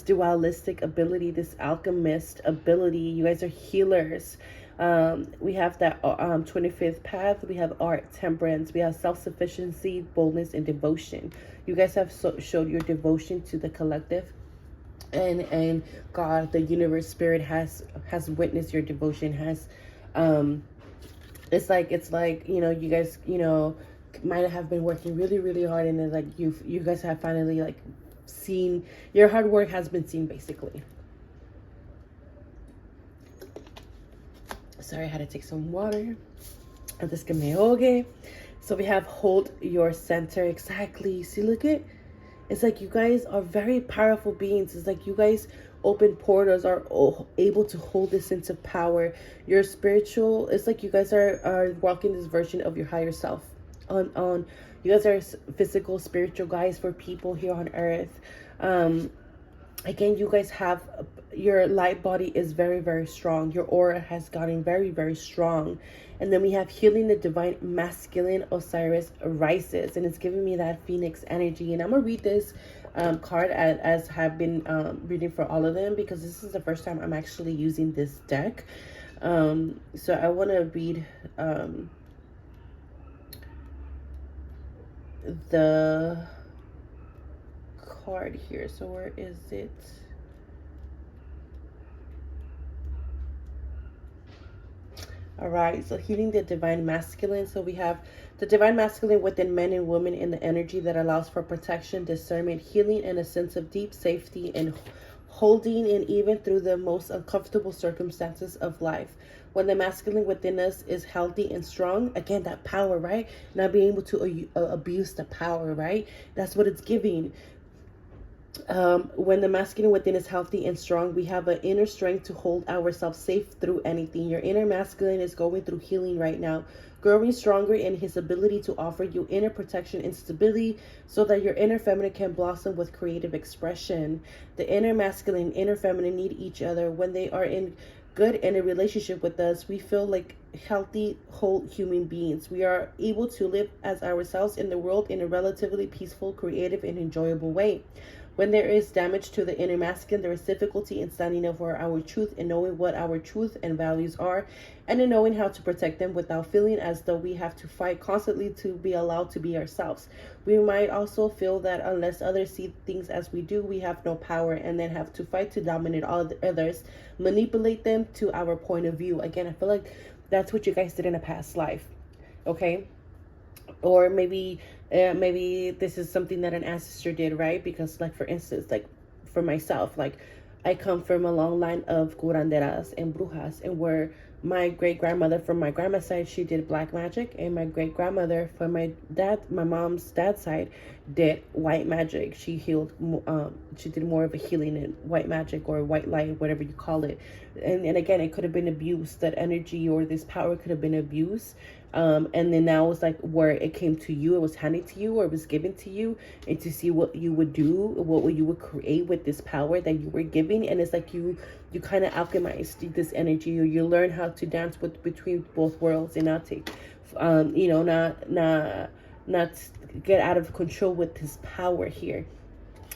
dualistic ability, this alchemist ability. You guys are healers. We have that 25th path. We have art, temperance. We have self-sufficiency, boldness, and devotion. You guys have showed your devotion to the collective. and God, the universe, spirit has witnessed your devotion, has it's like you guys might have been working really really hard, and then like you guys have finally like seen your hard work has been seen, basically. Sorry, I had to take some water. Antes que me ahogue. So we have hold your center. Exactly. See, look at, it's like you guys are very powerful beings. It's like you guys open portals, are able to hold this sense of power. You're spiritual. It's like you guys are walking this version of your higher self. On you guys are physical, spiritual guys for people here on earth. Again, you guys have, your light body is very very strong. Your aura has gotten very very strong. And then we have healing the divine masculine. Osiris rises, and it's giving me that phoenix energy. And I'm gonna read this card as have been reading for all of them, because this is the first time I'm actually using this deck. So I want to read the card here. So where is it? All right, so healing the divine masculine. So we have the divine masculine within men and women in the energy that allows for protection, discernment, healing, and a sense of deep safety and holding, and even through the most uncomfortable circumstances of life. When the masculine within us is healthy and strong, again, that power, right? Not being able to abuse the power, right? That's what it's giving. When the masculine within is healthy and strong, we have an inner strength to hold ourselves safe through anything. Your inner masculine is going through healing right now, growing stronger in his ability to offer you inner protection and stability, so that your inner feminine can blossom with creative expression. The inner masculine and inner feminine need each other. When they are in a relationship with us, we feel like healthy, whole human beings. We are able to live as ourselves in the world in a relatively peaceful, creative, and enjoyable way. When there is damage to the inner masculine, there is difficulty in standing up for our truth and knowing what our truth and values are, and in knowing how to protect them without feeling as though we have to fight constantly to be allowed to be ourselves. We might also feel that unless others see things as we do, we have no power, and then have to fight to dominate all the others, manipulate them to our point of view. Again, I feel like that's what you guys did in a past life, okay? Or maybe this is something that an ancestor did, right? Because like, for instance, like for myself, like I come from a long line of curanderas and brujas, and where my great grandmother from my grandma's side, she did black magic, and my great grandmother from my mom's dad's side, did white magic. She healed, she did more of a healing in white magic or white light, whatever you call it. And again, it could have been abused. That energy or this power could have been abused. And then now it's like where it came to you, it was handed to you, or it was given to you, and to see what you would do, what you would create with this power that you were giving. And it's like you kind of alchemized this energy, or you learn how to dance between both worlds, and not take, not get out of control with this power here.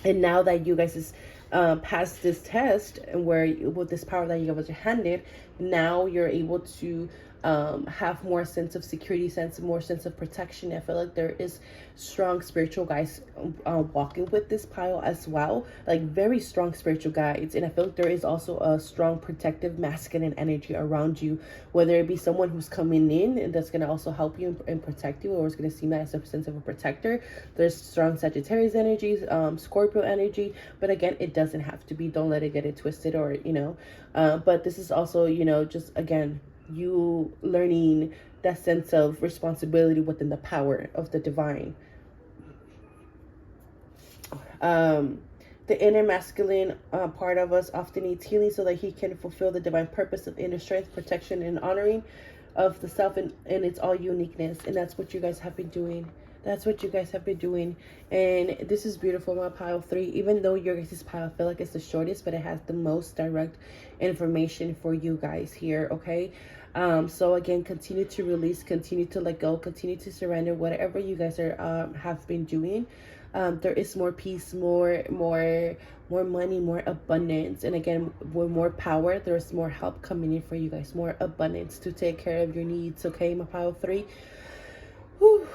And now that you guys is passed this test, and where with this power that you guys are handed, now you're able to have more sense of security, more sense of protection. I feel like there is strong spiritual guys walking with this pile as well, like very strong spiritual guides. And I feel like there is also a strong protective masculine energy around you, whether it be someone who's coming in and that's going to also help you and protect you, or it's going to seem as a sense of a protector. There's strong Sagittarius energies, Scorpio energy, but again, it doesn't have to be. Don't let it get it twisted, or but this is also just again, you learning that sense of responsibility within the power of the divine. The inner masculine part of us often needs healing so that he can fulfill the divine purpose of inner strength, protection, and honoring of the self in its all uniqueness. And that's what you guys have been doing. That's what you guys have been doing. And this is beautiful, my pile 3. Even though your guys' pile, I feel like it's the shortest, but it has the most direct information for you guys here, okay? So again, continue to release, continue to let go, continue to surrender whatever you guys are have been doing. There is more peace, more money, more abundance, and again, with more power, there's more help coming in for you guys, more abundance to take care of your needs, okay, my pile 3. Whew.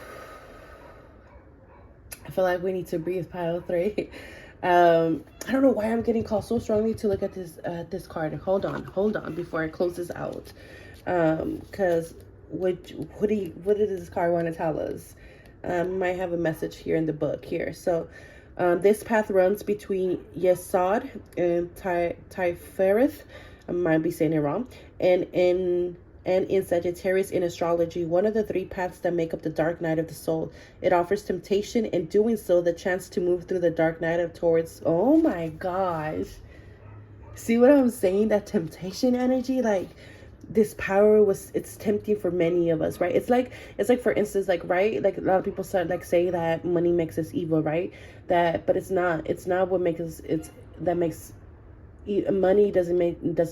I feel like we need to breathe, pile 3. I don't know why I'm getting called so strongly to look at this card. Hold on before I close this out. Because what did this card want to tell us? Might have a message here in the book here. So this path runs between Yesod and Tifereth. I might be saying it wrong. And in Sagittarius in astrology, one of the three paths that make up the dark night of the soul. It offers temptation, and doing so, the chance to move through the dark night of towards, oh my gosh. See what I'm saying? That temptation energy, like this power it's tempting for many of us, right? It's like for instance, like, right, like a lot of people start like say that money makes us evil, right? But it's not what makes us, it's that makes money doesn't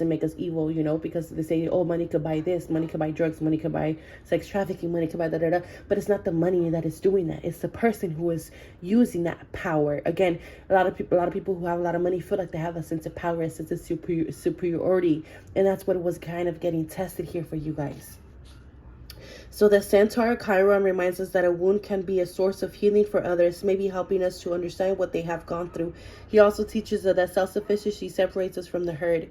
make us evil, because they say, oh, money could buy this, money could buy drugs, money could buy sex trafficking, money could buy da da da. But it's not the money that is doing that. It's the person who is using that power. Again, a lot of people who have a lot of money feel like they have a sense of power, a sense of superiority, and that's what was kind of getting tested here for you guys. So the Centaur Chiron reminds us that a wound can be a source of healing for others, maybe helping us to understand what they have gone through. He also teaches us that self-sufficiency separates us from the herd.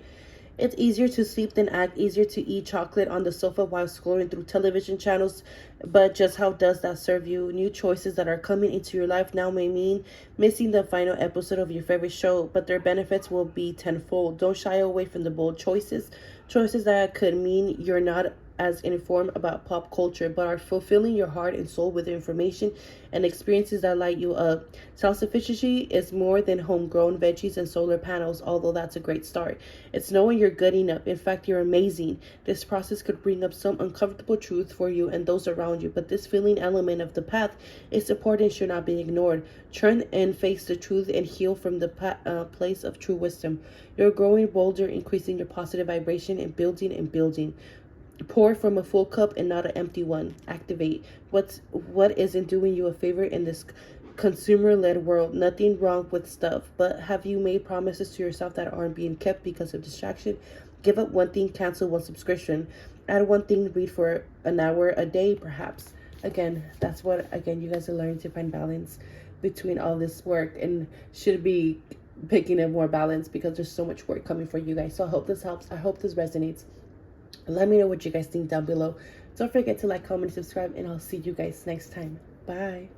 It's easier to sleep than act, easier to eat chocolate on the sofa while scrolling through television channels, but just how does that serve you? New choices that are coming into your life now may mean missing the final episode of your favorite show, but their benefits will be tenfold. Don't shy away from the bold choices that could mean you're not as informed about pop culture, but are fulfilling your heart and soul with information and experiences that light you up. Self-sufficiency is more than homegrown veggies and solar panels, although that's a great start. It's knowing you're good enough. In fact, you're amazing. This process could bring up some uncomfortable truth for you and those around you, but this feeling element of the path is important and should not be ignored. Turn and face the truth and heal from the place of true wisdom. You're growing bolder, increasing your positive vibration and building. Pour from a full cup and not an empty one. Activate. What isn't doing you a favor in this consumer-led world? Nothing wrong with stuff, but have you made promises to yourself that aren't being kept because of distraction? Give up one thing, cancel one subscription. Add one thing, read for an hour a day, perhaps. Again, that's what, you guys are learning to find balance between all this work, and should be picking up more balance because there's so much work coming for you guys. So I hope this helps. I hope this resonates. Let me know what you guys think down below. Don't forget to like, comment, subscribe, and I'll see you guys next time. Bye.